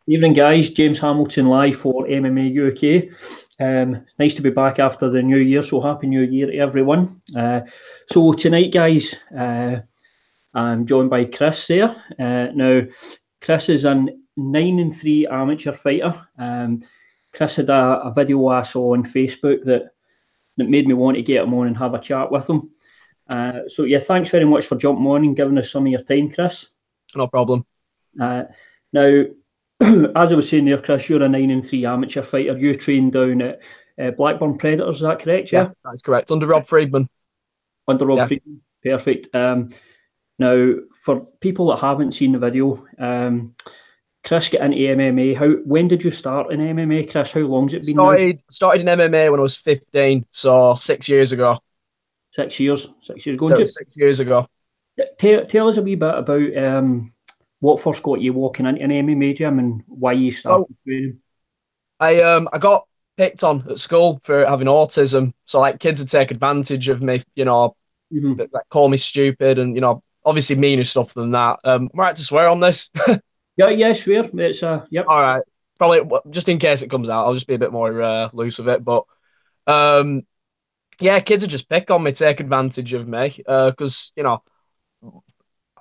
Evening, guys. James Hamilton live for MMA UK. Nice to be back after the new year. So happy New Year to everyone. So tonight, guys, I'm joined by Chris there. Now, Chris is a 9-3 amateur fighter. Chris had a video I saw on Facebook that made me want to get him on and have a chat with him. So yeah, thanks very much for jumping on and giving us some of your time, Chris. No problem. Now, as I was saying there, Chris, you're a 9-3 amateur fighter. You train down at Blackburn Predators, is that correct? Yeah, that's correct. Under Rob Friedman. Under Rob Friedman, perfect. Now, for people that haven't seen the video, Chris got into MMA. When did you start in MMA, Chris? How long's it been? Started in MMA when I was 15, so 6 years ago. 6 years. 6 years ago. So 6 years ago. Tell us a wee bit about what first got you walking into an MMA gym and why you started training. I got picked on at school for having autism, so like kids would take advantage of me, like call me stupid and obviously meaner stuff than that. I'm right to swear on this. Yeah, swear. It's yep. All right, probably just in case it comes out, I'll just be a bit more loose with it. But yeah, kids would just pick on me, take advantage of me, because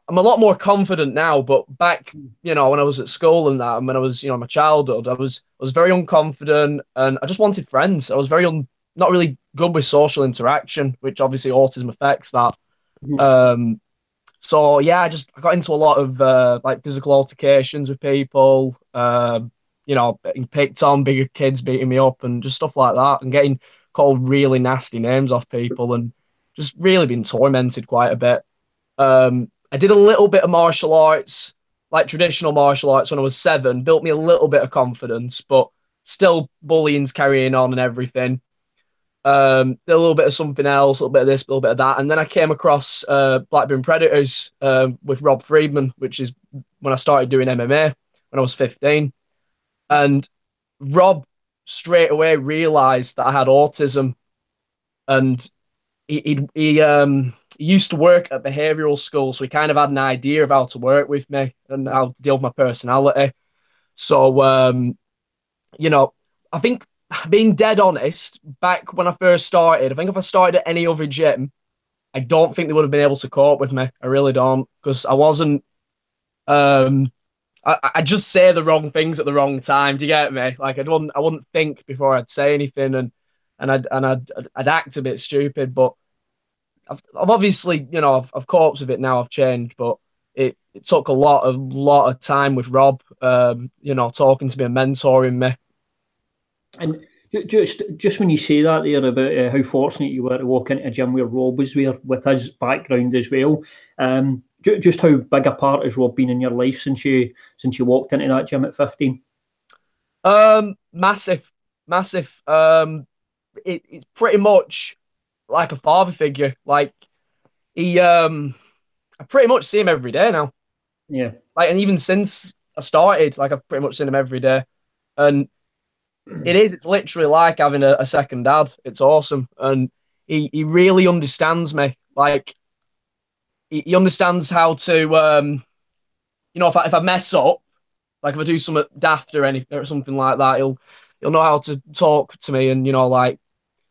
I'm a lot more confident now, but back, when I was at school and that, and when I was, my childhood, I was very unconfident and I just wanted friends. I was not really good with social interaction, which obviously autism affects that. So yeah, I got into a lot of like physical altercations with people, getting picked on, bigger kids beating me up and just stuff like that, and getting called really nasty names off people and just really being tormented quite a bit. I did a little bit of martial arts, like traditional martial arts when I was 7, built me a little bit of confidence, but still bullying's carrying on and everything. Did a little bit of something else, a little bit of this, a little bit of that. And then I came across Blackburn Predators with Rob Friedman, which is when I started doing MMA when I was 15. And Rob straight away realised that I had autism, and he used to work at behavioural school, so he kind of had an idea of how to work with me and how to deal with my personality. So, I think, being dead honest, back when I first started, I think if I started at any other gym, I don't think they would have been able to cope with me. I really don't, because I wasn't. I just say the wrong things at the wrong time. Do you get me? Like I wouldn't think before I'd say anything, and I'd act a bit stupid. But I've obviously, I've coped with it now. I've changed, but it took a lot of time with Rob, talking to me and mentoring me. And just when you say that there about how fortunate you were to walk into a gym where Rob was there with his background as well, just how big a part has Rob been in your life since you walked into that gym at 15? Massive. It's pretty much like a father figure. Like I pretty much see him every day now. Yeah. Like, and even since I started, like I've pretty much seen him every day, and it's literally like having a second dad. It's awesome, and he really understands me. Like he understands how to if I mess up, like if I do something daft or something like that, he'll know how to talk to me and like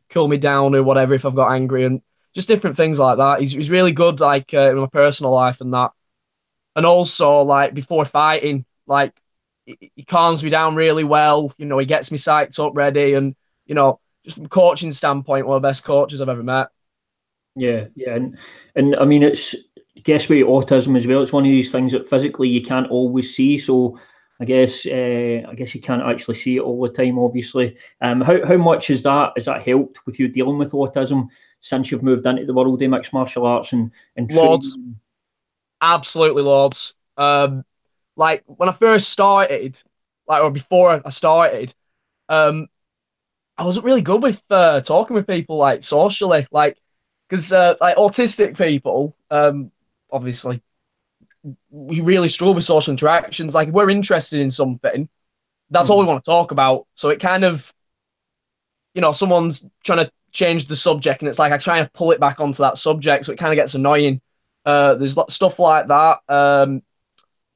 cool me down or whatever if I've got angry, and just different things like that. He's really good, like in my personal life and that, and also like before fighting, like he calms me down really well. He gets me psyched up, ready, and just from a coaching standpoint, one of the best coaches I've ever met. Yeah, and I mean it's guess with autism as well. It's one of these things that physically you can't always see. So I guess you can't actually see it all the time. Obviously, how much has that helped with you dealing with autism since you've moved into the world of mixed martial arts and loads, absolutely loads. Like when I first started, or before I started, I wasn't really good with talking with people like socially, like because like autistic people, obviously we really struggle with social interactions. Like if we're interested in something, that's all we want to talk about. So it kind of, someone's trying to change the subject and it's like I try to pull it back onto that subject, so it kind of gets annoying. There's stuff like that.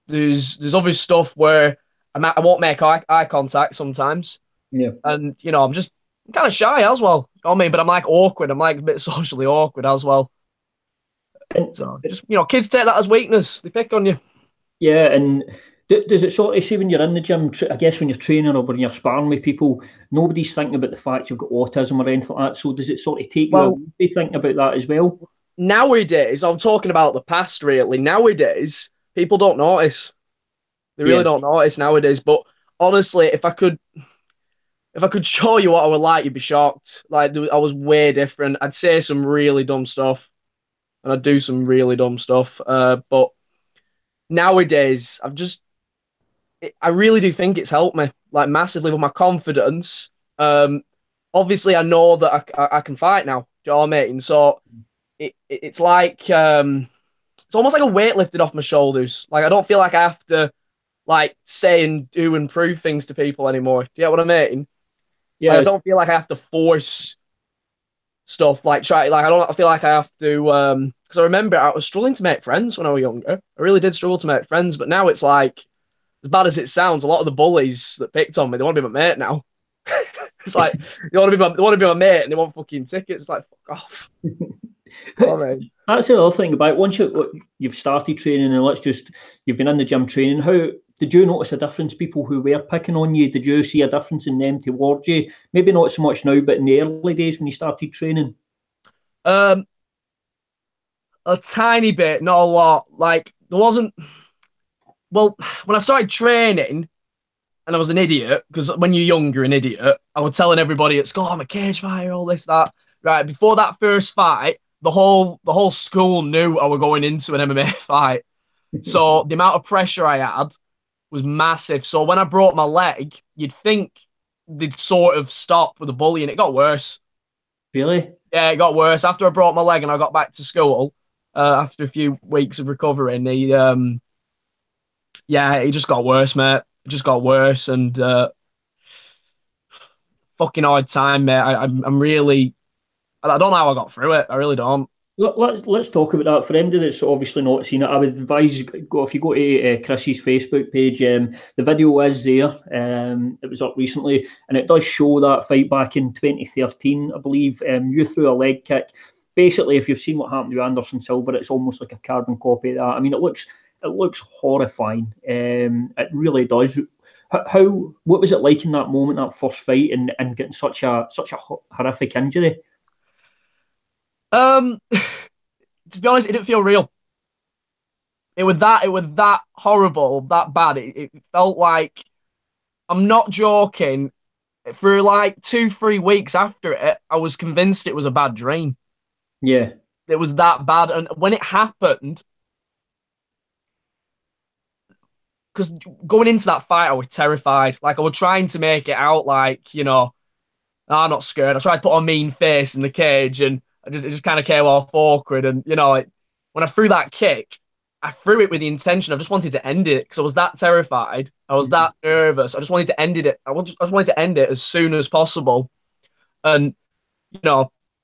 There's other stuff where I won't make eye contact sometimes. Yeah. And, I'm kind of shy as well. You know what I mean? But I'm like awkward. I'm like a bit socially awkward as well. And, So just, kids take that as weakness. They pick on you. yeah, and does it sort of say when you're in the gym, I guess when you're training or when you're sparring with people, nobody's thinking about the fact you've got autism or anything like that. So does it sort of take you a be thinking about that as well? Nowadays, I'm talking about the past really. Nowadays, people don't notice. They really don't notice nowadays. But honestly, if I could show you what I would like, you'd be shocked. Like I was way different. I'd say some really dumb stuff, and I'd do some really dumb stuff. But nowadays, I really do think it's helped me like massively with my confidence. Obviously, I know that I can fight now. Do you know what I mean? So it's like it's almost like a weight lifted off my shoulders. Like I don't feel like I have to like say and do and prove things to people anymore. Do you get what I mean? Yeah, like, I don't feel like I have to force stuff. Like I feel like I have to. Because I remember I was struggling to make friends when I was younger. I really did struggle to make friends, but now it's like, as bad as it sounds, a lot of the bullies that picked on me, they want to be my mate now. It's like they want to be my mate and they want fucking tickets. It's like fuck off. Oh, man. That's the other thing about once you've started training and you've been in the gym training. How did you notice a difference? People who were picking on you, did you see a difference in them towards you? Maybe not so much now, but in the early days when you started training. A tiny bit, not a lot. Like there wasn't. Well, when I started training, and I was an idiot because when you're young, you're an idiot. I was telling everybody at school, I'm a cage fighter, all this, that. Right before that first fight, the whole school knew I was going into an MMA fight. So the amount of pressure I had was massive. So when I broke my leg, you'd think they'd sort of stop with the bullying. It got worse. Really? Yeah, it got worse. After I broke my leg and I got back to school, after a few weeks of recovering, it just got worse, mate. It just got worse and fucking hard time, mate. I'm really, I don't know how I got through it. I really don't. Let's talk about that. For anybody that's obviously not seen it, I would advise if you go to Chris's Facebook page, the video is there. It was up recently, and it does show that fight back in 2013, I believe. You threw a leg kick. Basically, if you've seen what happened to Anderson Silva, it's almost like a carbon copy of that. I mean, it looks horrifying. It really does. What was it like in that moment, that first fight, and getting such a horrific injury? To be honest, it didn't feel real. It was that horrible, that bad. It felt like, I'm not joking, for like 2-3 weeks after it, I was convinced it was a bad dream. Yeah. It was that bad. And when it happened, because going into that fight, I was terrified. Like I was trying to make it out like, I'm not scared. I tried to put a mean face in the cage and it just kind of came off awkward. And, when I threw that kick, I threw it with the intention. I just wanted to end it because I was that terrified. I was that nervous. I just wanted to end it. I just wanted to end it as soon as possible. And,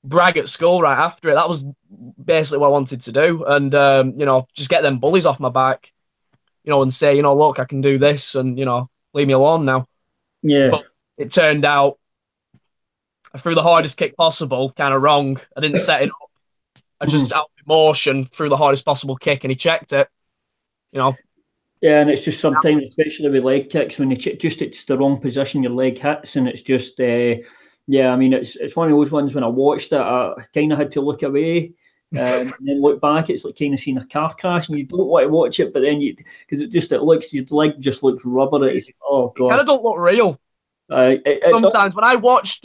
brag at school right after it. That was basically what I wanted to do. And, just get them bullies off my back, and say, look, I can do this and, leave me alone now. Yeah. But it turned out I threw the hardest kick possible, kind of wrong. I didn't set it up. I just out of emotion threw the hardest possible kick and he checked it, Yeah, and it's just sometimes, especially with leg kicks, when it's the wrong position, your leg hits, and it's just, I mean, it's one of those ones when I watched it, I kind of had to look away. And then look back, it's like kind of seeing a car crash, and you don't want to watch it, but then because your leg just looks rubber. It's oh god, it kind of don't look real. Sometimes when I watched,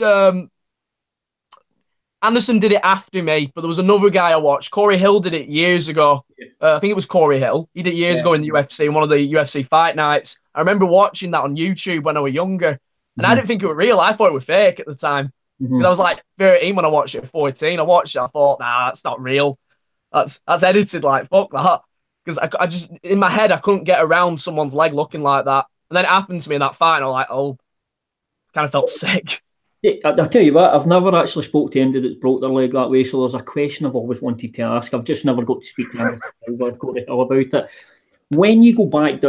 Anderson did it after me, but there was another guy I watched. Corey Hill did it years ago. I think it was Corey Hill. He did it years ago in the UFC, in one of the UFC fight nights. I remember watching that on YouTube when I was younger, and I didn't think it was real. I thought it was fake at the time. Because I was like 13 when I watched it, 14. I watched it, I thought, nah, that's not real. That's edited, like, fuck that. Because I just, in my head, I couldn't get around someone's leg looking like that. And then it happened to me in that fight, and I was like, oh, kind of felt sick. I'll tell you what, I've never actually spoke to anybody that's broke their leg that way, so there's a question I've always wanted to ask. I've just never got to speak to Anderson about it. When you go back,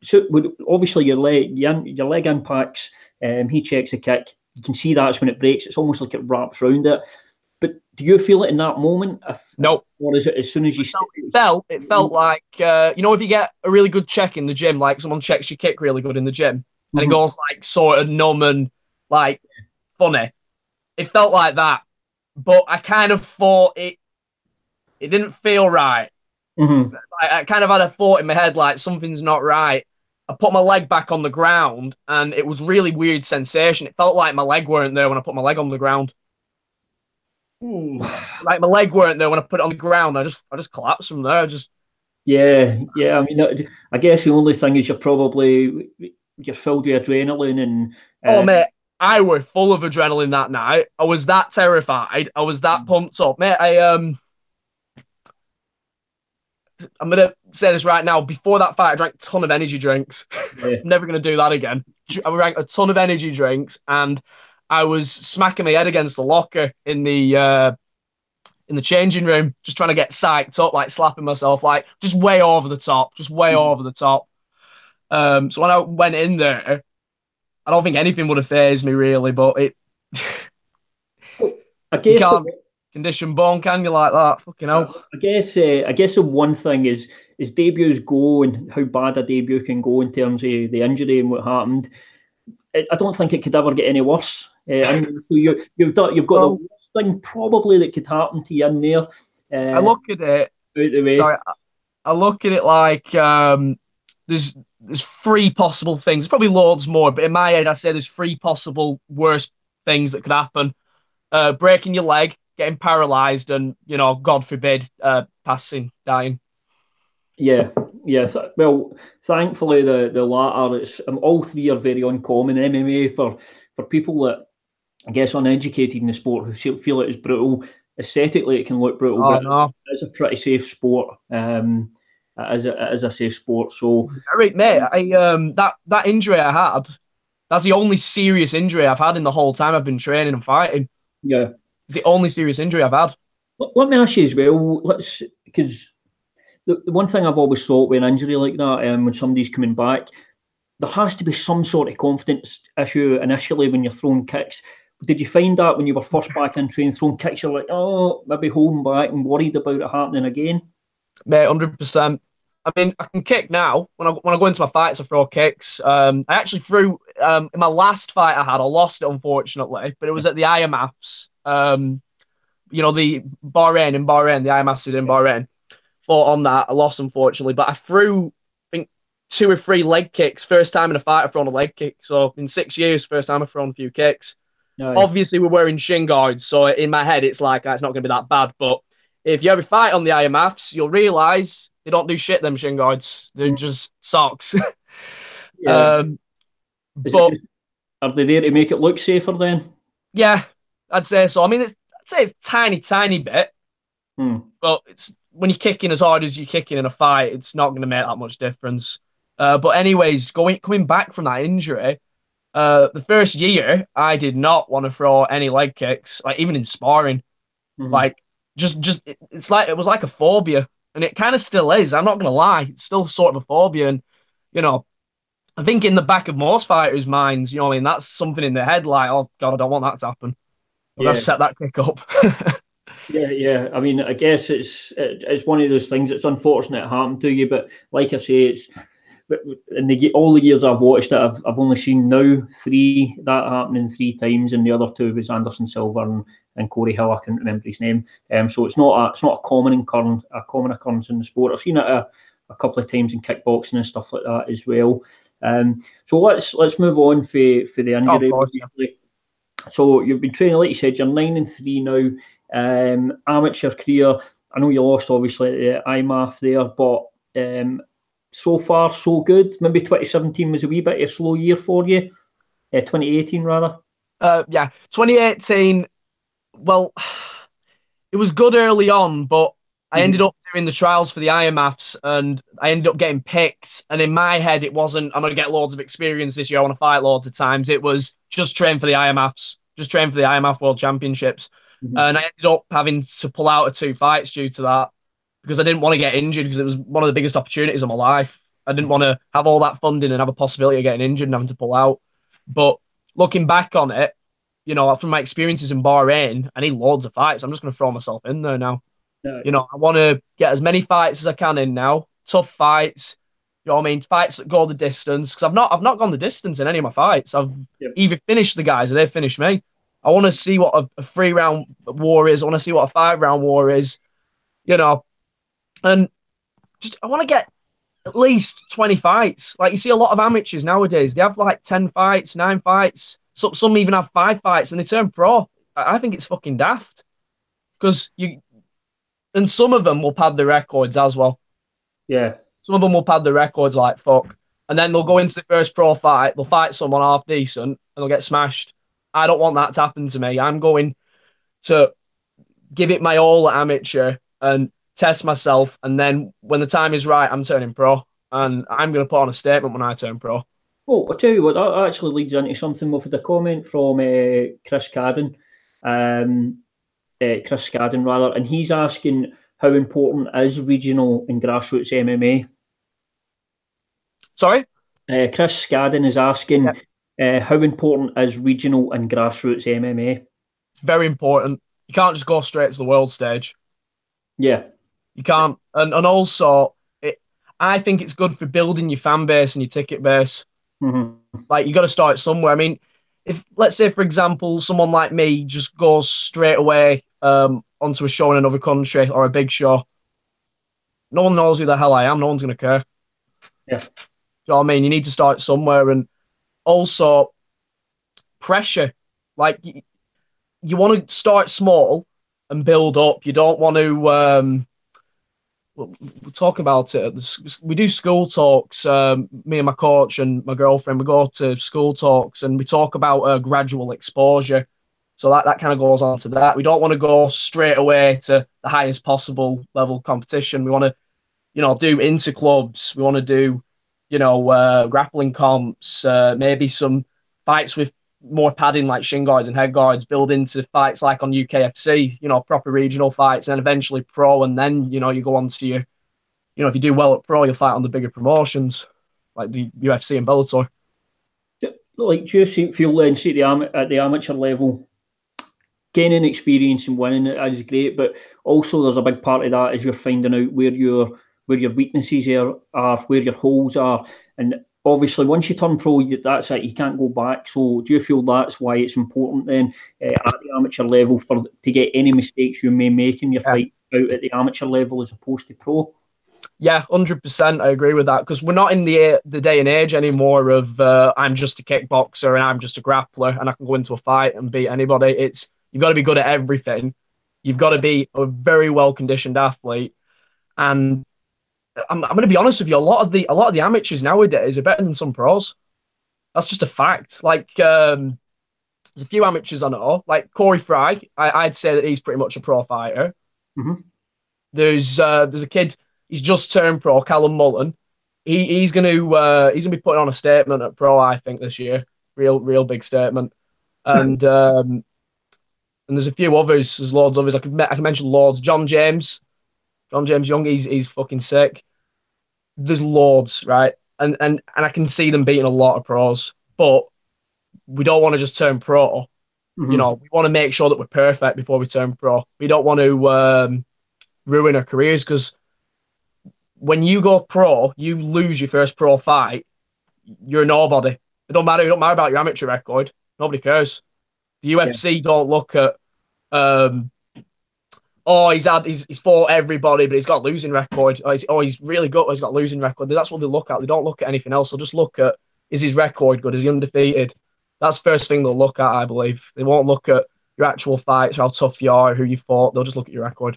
so obviously your leg impacts. He checks a kick. You can see that's when it breaks. It's almost like it wraps around it. But do you feel it in that moment? No. Or is it as soon as you... It felt like, if you get a really good check in the gym, like someone checks your kick really good in the gym, and it goes like sort of numb and like funny. It felt like that. But I kind of thought it didn't feel right. I kind of had a thought in my head, like something's not right. I put my leg back on the ground, and it was really weird sensation. It felt like my leg weren't there when I put my leg on the ground. Like my leg weren't there when I put it on the ground. I just collapsed from there. Yeah. I mean, I guess the only thing is you're filled with adrenaline and. Oh mate, I was full of adrenaline that night. I was that terrified. I was that pumped up, mate. I'm going to say this right now. Before that fight, I drank a ton of energy drinks. Yeah. I'm never going to do that again. I drank a ton of energy drinks, and I was smacking my head against the locker in the changing room, just trying to get psyched up, like slapping myself, like just way over the top. So when I went in there, I don't think anything would have fazed me really, but it... I guess... You can't condition bone, can you, like that? Fucking hell. I guess the one thing is debuts go and how bad a debut can go in terms of the injury and what happened. I don't think it could ever get any worse. I mean, you've got the worst thing probably that could happen to you in there. I look at it. Sorry, I look at it like there's three possible things. There's probably loads more, but in my head, I say there's three possible worst things that could happen: breaking your leg, getting paralysed, and God forbid, passing, dying. Yeah. Well, thankfully the latter, it's all three are very uncommon. MMA for people that I guess uneducated in the sport who feel it is brutal. Aesthetically, it can look brutal, but no. It's a pretty safe sport. It is a safe sport. So, right, mate, that injury I had, that's the only serious injury I've had in the whole time I've been training and fighting. Yeah, it's the only serious injury I've had. Let me ask you as well, because the one thing I've always thought with an injury like that, when somebody's coming back, there has to be some sort of confidence issue initially when you're throwing kicks. Did you find that when you were first back in training, throwing kicks, you're like, oh, maybe holding back and worried about it happening again? Mate, 100%. I mean, I can kick now. When I go into my fights, I throw kicks. I actually threw, in my last fight I had, I lost it, unfortunately, but it was at the IMAFs. The Bahrain, the IMAFs in Bahrain. Fought on that. I lost, unfortunately, but I threw, I think, 2 or 3 leg kicks. First time in a fight I've thrown a leg kick. So in 6 years, first time I've thrown a few kicks. No. Obviously, we're wearing shin guards, so in my head, it's like, it's not going to be that bad. But if you ever fight on the IMAFs, you'll realise they don't do shit, them shin guards. They're just socks. Yeah. But are they there to make it look safer then? Yeah, I'd say so. I mean, I'd say it's a tiny bit. But it's when you're kicking as hard as you're kicking in a fight, it's not going to make that much difference. But anyways, coming back from that injury, the first year, I did not want to throw any leg kicks, like even in sparring. Like, it's like, it was like a phobia, and it kind of still is. I'm not going to lie. It's still sort of a phobia. And, I think in the back of most fighters' minds, that's something in their head, like, oh, God, I don't want that to happen. I've got to set that kick up. Yeah. I mean, I guess it's one of those things. It's unfortunate it happened to you, but like I say, all the years I've watched it, I've only seen now that happening 3 times, and the other 2 was Anderson Silva and Corey Hill. I can't remember his name. So it's not a common occurrence in the sport. I've seen it a couple of times in kickboxing and stuff like that as well. So let's move on for the injury. Oh, yeah. So you've been training, like you said, you're 9-3 now. Amateur career, I know you lost obviously at the IMAF there, but so far so good. Maybe 2017 was a wee bit of a slow year for you. 2018 rather. 2018. Well, it was good early on, but I ended up doing the trials for the IMAFs, and I ended up getting picked. And in my head, it wasn't, I'm going to get loads of experience this year, I want to fight loads of times. It was just train for the IMAFs, just train for the IMAF World Championships. And I ended up having to pull out of 2 fights due to that, because I didn't want to get injured, because it was one of the biggest opportunities of my life. I didn't want to have all that funding and have a possibility of getting injured and having to pull out. But looking back on it, you know, from my experiences in Bahrain, I need loads of fights. I'm just going to throw myself in there now. No. You know, I want to get as many fights as I can in now. Tough fights. You know what I mean? Fights that go the distance. Because I've not gone the distance in any of my fights. I've either finished the guys or they've finished me. I want to see what a 3-round war is. I want to see what a 5-round war is. You know, and just I want to get at least 20 fights. Like you see a lot of amateurs nowadays. They have like 10 fights, 9 fights. Some even have 5 fights and they turn pro. I think it's fucking daft. Because and some of them will pad the records as well. Yeah. Some of them will pad the records like fuck. And then they'll go into the first pro fight, they'll fight someone half decent, and they'll get smashed. I don't want that to happen to me. I'm going to give it my all at amateur and test myself. And then when the time is right, I'm turning pro. And I'm going to put on a statement when I turn pro. Well, I'll tell you what, that actually leads into something. We've had a comment from Chris Cadden. Chris Scadden rather, and he's asking how important is regional and grassroots MMA. Sorry? Chris Scadden is asking how important is regional and grassroots MMA. It's very important. You can't just go straight to the world stage. Yeah. You can't. And also, I think it's good for building your fan base and your ticket base. Mm-hmm. Like, you got to start somewhere. I mean, if, let's say, for example, someone like me just goes straight away onto a show in another country or a big show, no one knows who the hell I am. No one's going to care. Yeah. Do you know what I mean? You need to start somewhere. And also, pressure. Like, you want to start small and build up. You don't want to... we'll talk about it. We do school talks. Me and my coach and my girlfriend, we go to school talks and we talk about gradual exposure. So that kind of goes on to that. We don't want to go straight away to the highest possible level competition. We want to, do inter-clubs. We want to do, grappling comps, maybe some fights with more padding like shin guards and head guards, build into fights like on UKFC, proper regional fights, and then eventually pro. And then, you go on to your, if you do well at pro, you'll fight on the bigger promotions like the UFC and Bellator. Like, do you feel then, see at the amateur level, gaining experience and winning it is great, but also there's a big part of that is you're finding out where your weaknesses are, where your holes are, and obviously once you turn pro, that's it. You can't go back. So do you feel that's why it's important then at the amateur level to get any mistakes you may make in your fight out at the amateur level as opposed to pro? Yeah, 100%. I agree with that because we're not in the day and age anymore of I'm just a kickboxer and I'm just a grappler and I can go into a fight and beat anybody. You've got to be good at everything. You've got to be a very well-conditioned athlete. And I'm going to be honest with you, a lot of the amateurs nowadays are better than some pros. That's just a fact. Like, there's a few amateurs I know, like Corey Fry. I'd say that he's pretty much a pro fighter. Mm-hmm. There's a kid, he's just turned pro, Callum Mullen. He's going to be putting on a statement at pro, I think, this year. Real big statement. And and there's a few others. There's loads of others. I can mention loads. John James Young. He's fucking sick. There's loads, right? And I can see them beating a lot of pros, but we don't want to just turn pro. Mm-hmm. We want to make sure that we're perfect before we turn pro. We don't want to ruin our careers because when you go pro, you lose your first pro fight, you're nobody. It don't matter about your amateur record. Nobody cares. The UFC don't look at he's fought everybody, but he's got a losing record. He's really good. He's got a losing record. That's what they look at. They don't look at anything else. They'll just look at, is his record good? Is he undefeated? That's the first thing they'll look at, I believe. They won't look at your actual fights, how tough you are, who you fought. They'll just look at your record.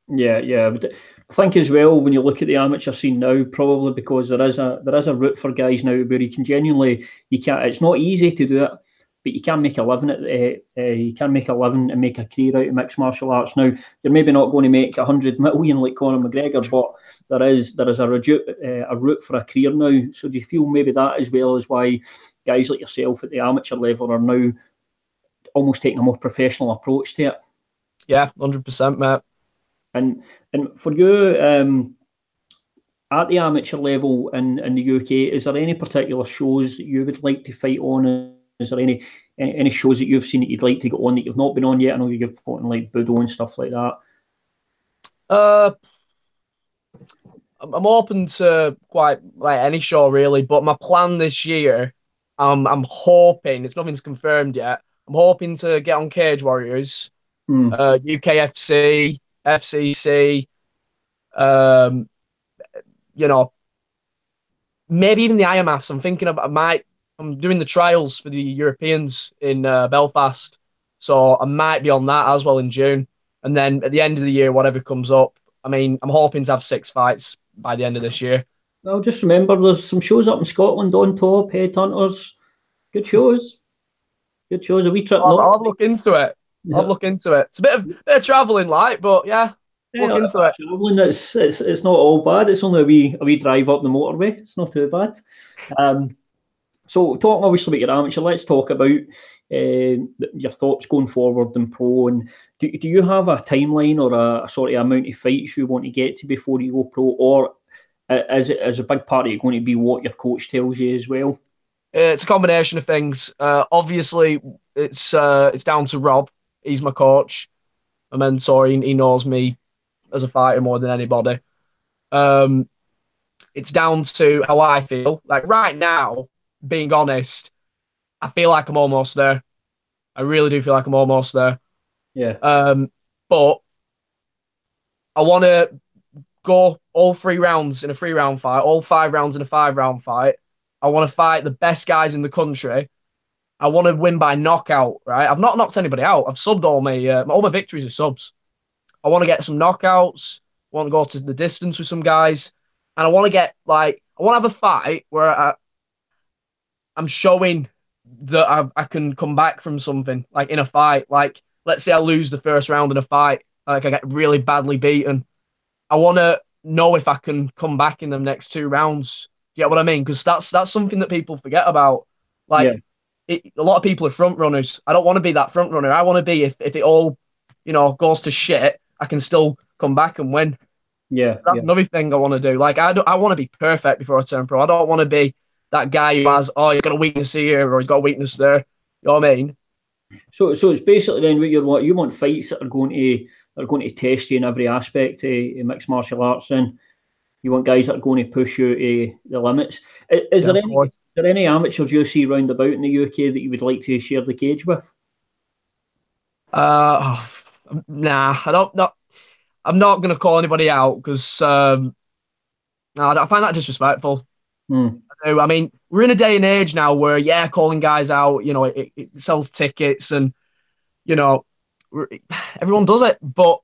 Yeah. But I think as well, when you look at the amateur scene now, probably because there is a route for guys now where it's not easy to do it, but you can make a living you can make a living and make a career out of mixed martial arts. Now, you're maybe not going to make 100 million like Conor McGregor, but there is a route for a career now. So do you feel maybe that as well is why guys like yourself at the amateur level are now almost taking a more professional approach to it? Yeah, 100%, mate. And for you, at the amateur level in the UK, is there any particular shows that you would like to fight on? Is there any shows that you've seen that you'd like to get on that you've not been on yet? I know you've fought in like Budo and stuff like that. I'm open to quite like any show really, but my plan this year, I'm hoping it's nothing's confirmed yet. I'm hoping to get on Cage Warriors, UKFC, FCC, you know, maybe even the IMAFs. I'm thinking of I'm doing the trials for the Europeans in Belfast, so I might be on that as well in June. And then at the end of the year, whatever comes up, I mean, I'm hoping to have 6 fights by the end of this year. Well, just remember, there's some shows up in Scotland on top, Headhunters. Good shows. Good shows. A wee trip. I'll look into it. Yeah. I'll look into it. It's a bit of travelling, like, but yeah, look into it. Travelling, it's not all bad. It's only a wee drive up the motorway. It's not too bad. So talking obviously about your amateur, let's talk about your thoughts going forward in pro. And do you have a timeline or a sort of amount of fights you want to get to before you go pro, or is a big part of it going to be what your coach tells you as well? It's a combination of things. Obviously, it's down to Rob. He's my coach, my mentor. He knows me as a fighter more than anybody. It's down to how I feel. Like right now, being honest, I feel like I'm almost there. I really do feel like I'm almost there. Yeah. But I want to go all 3 rounds in a 3-round fight, all 5 rounds in a 5-round fight. I want to fight the best guys in the country. I want to win by knockout, right? I've not knocked anybody out. I've subbed all my victories are subs. I want to get some knockouts. I want to go to the distance with some guys. And I want to have a fight where I'm showing that I can come back from something, like in a fight. Like, let's say I lose the first round in a fight, like I get really badly beaten. I want to know if I can come back in the next 2 rounds. You get what I mean? Because that's something that people forget about. Like, a lot of people are front runners. I don't want to be that front runner. I want to be, if it all, goes to shit, I can still come back and win. Yeah, that's another thing I want to do. Like, I want to be perfect before I turn pro. I don't want to be that guy who has, he's got a weakness here or he's got a weakness there. You know what I mean? So it's basically then what you want fights that are going to test you in every aspect of mixed martial arts. Then you want guys that are going to push you to the limits. Is there any amateurs you see round about in the UK that you would like to share the cage with? Nah, I don't. No, I'm not going to call anybody out because I find that disrespectful. I mean, we're in a day and age now where, calling guys out, it sells tickets and, everyone does it, but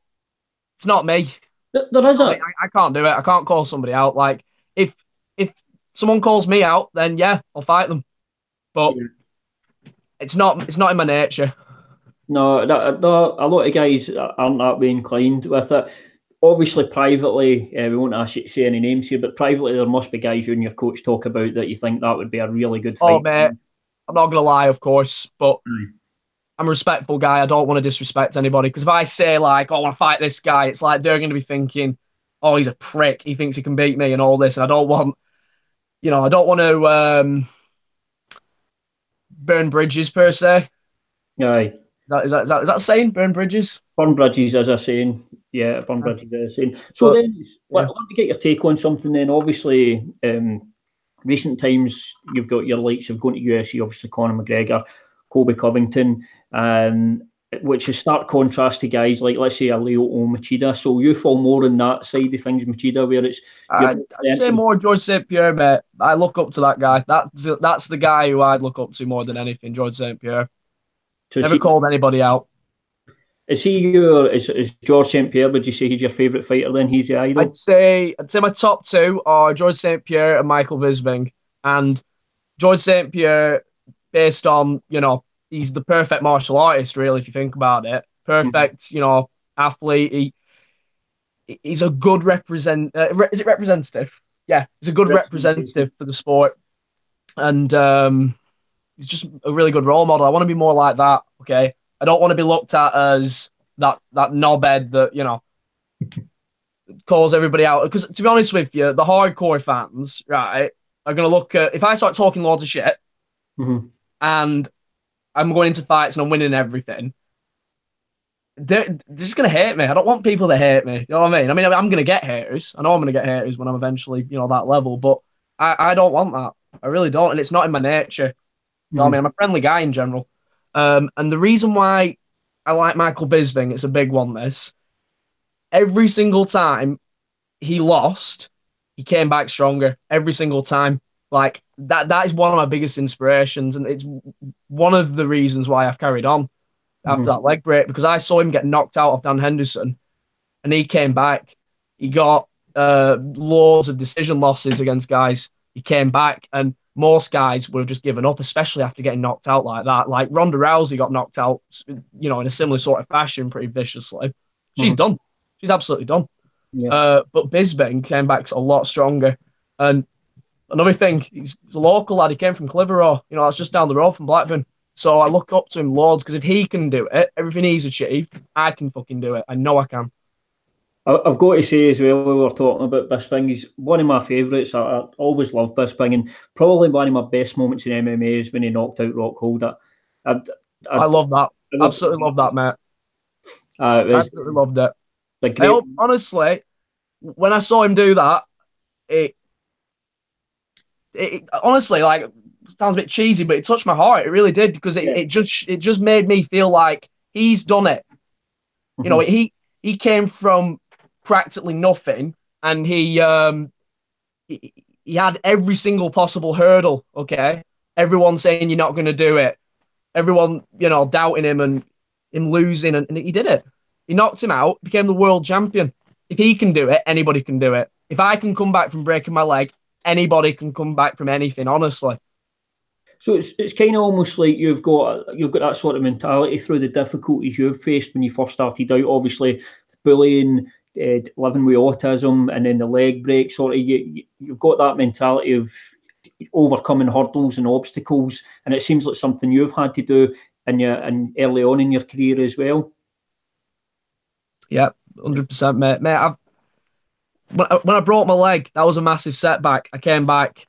it's not me. There is I can't do it. I can't call somebody out. Like, if someone calls me out, then I'll fight them. But it's not in my nature. No, a lot of guys aren't that way inclined with it. Obviously, privately, we won't ask you to say any names here, but privately, there must be guys you and your coach talk about that you think that would be a really good fight. Oh, mate, I'm not going to lie, of course, but I'm a respectful guy. I don't want to disrespect anybody, because if I say, like, I want to fight this guy, it's like they're going to be thinking, oh, he's a prick. He thinks he can beat me and all this, and I don't want to burn bridges, per se. Aye. Is that a saying? Burn bridges? Burn bridges is a saying. Yeah, burn bridges is a saying. So let me get your take on something then. Obviously, recent times you've got your likes of going to UFC, obviously Conor McGregor, Colby Covington, which is stark contrast to guys like, let's say, a Lyoto Machida. So you fall more on that side of things, Machida, where it's... I'd say more George St. Pierre, mate. I look up to that guy. That's the guy who I'd look up to more than anything, George St. Pierre. So never called anybody out. Is George St. Pierre, would you say he's your favourite fighter then? He's your idol? I'd say my top 2 are George St. Pierre and Michael Bisping. And George St. Pierre, based on, he's the perfect martial artist, really, if you think about it. Perfect, athlete. He's a good is it representative? Yeah, he's a good representative for the sport. And he's just a really good role model. I want to be more like that, okay? I don't want to be looked at as that knobhead that, calls everybody out. Because to be honest with you, the hardcore fans, right, are going to look at, if I start talking loads of shit and I'm going into fights and I'm winning everything, they're just going to hate me. I don't want people to hate me. You know what I mean? I mean, I'm going to get haters. I know I'm going to get haters when I'm eventually, that level, but I don't want that. I really don't. And it's not in my nature. You know what I mean? I'm a friendly guy in general. And the reason why I like Michael Bisping, it's a big one, this. Every single time he lost, he came back stronger. Every single time. Like, that is one of my biggest inspirations. And it's one of the reasons why I've carried on after that leg break, because I saw him get knocked out of Dan Henderson and he came back. He got loads of decision losses against guys. He came back and most guys would have just given up, especially after getting knocked out like that. Like Ronda Rousey got knocked out, in a similar sort of fashion, pretty viciously. She's done. She's absolutely done. Yeah. But Bisping came back a lot stronger. And another thing, he's a local lad. He came from Clitheroe. That's just down the road from Blackburn. So I look up to him loads because if he can do it, everything he's achieved, I can fucking do it. I know I can. I've got to say as well, we were talking about Bisping, he's one of my favourites. I always love Bisping, and probably one of my best moments in MMA is when he knocked out Rockhold. I love that. Absolutely love that, mate. Absolutely loved it. Honestly, when I saw him do that, it honestly, like, sounds a bit cheesy, but it touched my heart. It really did, because it just made me feel like he's done it. He came from practically nothing, and he had every single possible hurdle. Okay, everyone saying you're not going to do it, everyone doubting him and him losing, and he did it. He knocked him out, became the world champion. If he can do it, anybody can do it. If I can come back from breaking my leg, anybody can come back from anything. Honestly. So it's kind of almost like you've got that sort of mentality through the difficulties you've faced when you first started out. Obviously, bullying, living with autism, and then the leg break. Sort of, you've got that mentality of overcoming hurdles and obstacles, and it seems like something you've had to do in early on in your career as well. Yeah, 100%, mate. When I broke my leg, that was a massive setback. I came back.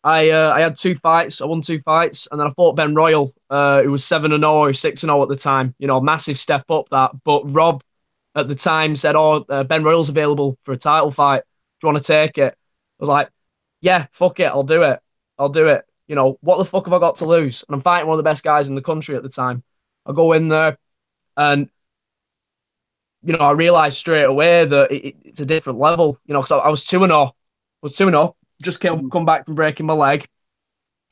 I had 2 fights. I won 2 fights, and then I fought Ben Royal, who was 7-0 or 6-0 at the time. Massive step up that. But Rob at the time said, Ben Royal's available for a title fight. Do you want to take it? I was like, yeah, fuck it. I'll do it. What the fuck have I got to lose? And I'm fighting one of the best guys in the country at the time. I go in there and, I realized straight away that it's a different level, because I was 2-0. Just come back from breaking my leg.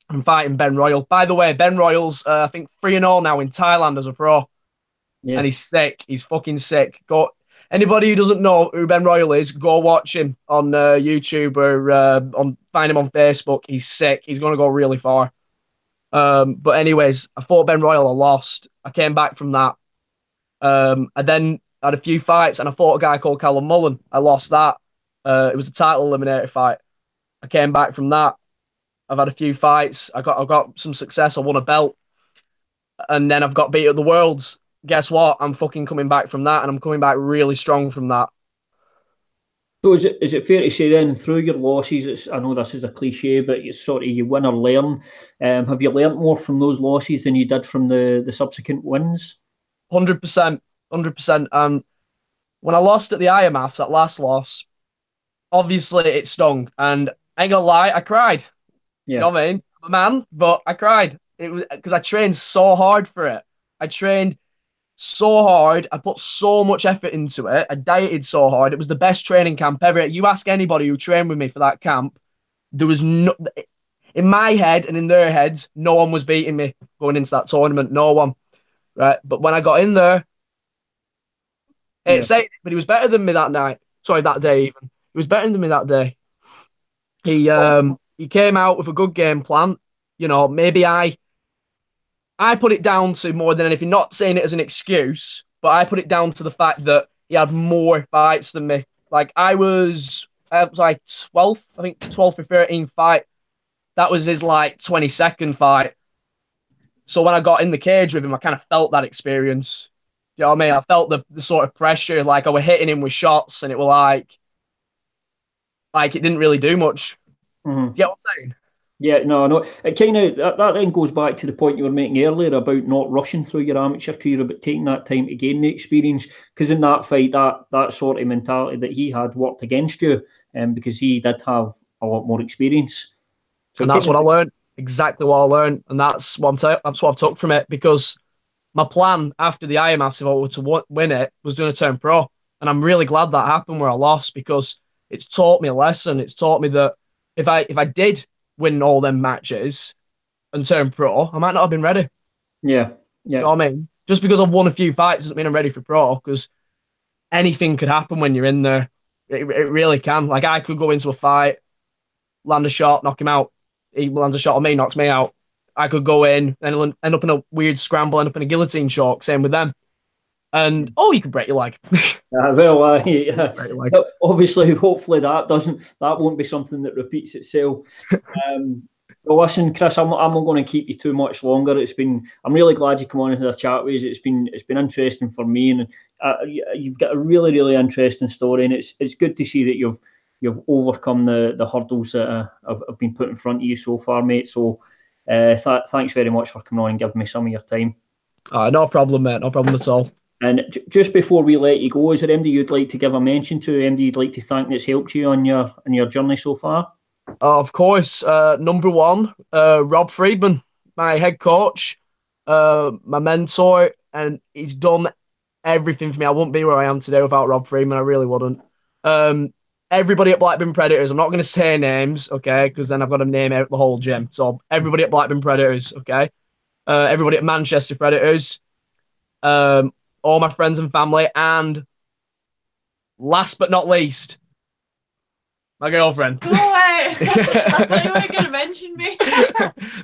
I'm fighting Ben Royal. By the way, Ben Royal's, I think, 3-0 now in Thailand as a pro. Yeah. And he's sick. He's fucking sick. Anybody who doesn't know who Ben Royal is, go watch him on YouTube or find him on Facebook. He's sick. He's going to go really far. But anyways, I fought Ben Royal. I lost. I came back from that. I then had a few fights, and I fought a guy called Callum Mullen. I lost that. It was a title eliminator fight. I came back from that. I've had a few fights. I got some success. I won a belt. And then I've got beat at the Worlds. Guess what? I'm fucking coming back from that, and I'm coming back really strong from that. So is it fair to say then, through your losses, I know this is a cliche, but it's sort of you win or learn. Have you learnt more from those losses than you did from the subsequent wins? 100%. 100%. And when I lost at the IMAF, that last loss, obviously it stung. And I ain't gonna lie, I cried. Yeah. You know what I mean? I'm a man, but I cried. It was because I trained so hard for it. I trained so hard. I put so much effort into it. I dieted so hard. It was the best training camp ever. You ask anybody who trained with me for that camp, there was no, in my head and in their heads, no one was beating me going into that tournament. No one. Right. But when I got in there, but he was better than me that night. Sorry, that day even. He was better than me that day. He came out with a good game plan. Maybe I put it down to more than anything, not saying it as an excuse, but I put it down to the fact that he had more fights than me. Like I was like 12th, I think 12th or 13th fight. That was his like 22nd fight. So when I got in the cage with him, I kind of felt that experience. You know what I mean? I felt the sort of pressure, like I were hitting him with shots, and it were like it didn't really do much. Mm-hmm. You get what I'm saying? Yeah, no. It kind of that then goes back to the point you were making earlier about not rushing through your amateur career, but taking that time to gain the experience. Because in that fight, that sort of mentality that he had worked against you, because he did have a lot more experience. So And that's what I learned. Exactly what I learned, and that's what I've took from it. Because my plan after the IMAFs, if I were to win it, was going to turn pro, and I'm really glad that happened where I lost, because it's taught me a lesson. It's taught me that if I did win all them matches and turn pro, I might not have been ready. Yeah, yeah. You know what I mean? Just because I've won a few fights doesn't mean I'm ready for pro, because anything could happen when you're in there. It really can. Like, I could go into a fight, land a shot, knock him out. He lands a shot on me, knocks me out. I could go in and end up in a weird scramble, end up in a guillotine choke. Same with them. And you can break your leg. Yeah. Obviously, hopefully that won't be something that repeats itself. Well, listen, Chris, I'm not going to keep you too much longer. I'm really glad you come on into the chat with us. It's been interesting for me, and you've got a really, really interesting story, and it's good to see that you've overcome the hurdles that have been put in front of you so far, mate. So, thanks very much for coming on and giving me some of your time. No problem, mate. No problem at all. And just before we let you go, is there anybody you'd like to give a mention to? Anybody you'd like to thank that's helped you on your journey so far? Of course, number one, Rob Friedman, my head coach, my mentor, and he's done everything for me. I wouldn't be where I am today without Rob Friedman. I really wouldn't. Everybody at Blackburn Predators, I'm not going to say names, okay, because then I've got to name out the whole gym. So everybody at Blackburn Predators, okay, everybody at Manchester Predators, all my friends and family, and last but not least, my girlfriend. Go away. I thought you weren't going to mention me.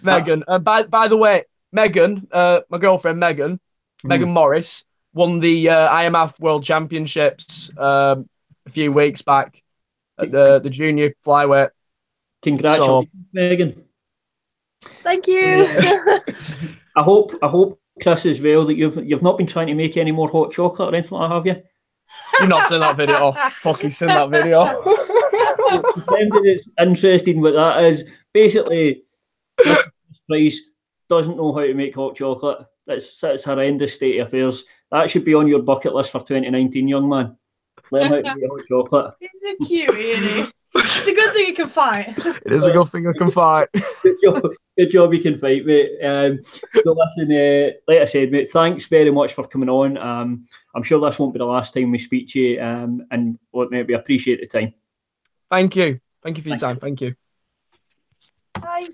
Megan. By the way, Megan, my girlfriend Megan, Megan Morris, won the IMF World Championships a few weeks back at the junior flyweight. Congratulations, Megan. Thank you. I hope, Chris, as well, that you've not been trying to make any more hot chocolate or anything like that, have you? You've not seen that video. Oh, fucking seen that video. Something that's interesting with that is basically Price doesn't know how to make hot chocolate. That's horrendous state of affairs. That should be on your bucket list for 2019, young man. Learn how to make hot chocolate. He's a cutie, isn't he? It's a good thing he can fight. It is a good thing I can fight. Good job you can fight, mate. So listen, like I said, mate, thanks very much for coming on. I'm sure this won't be the last time we speak to you, and mate, we appreciate the time. Thank you. Thank you for your time. Thank you. Bye.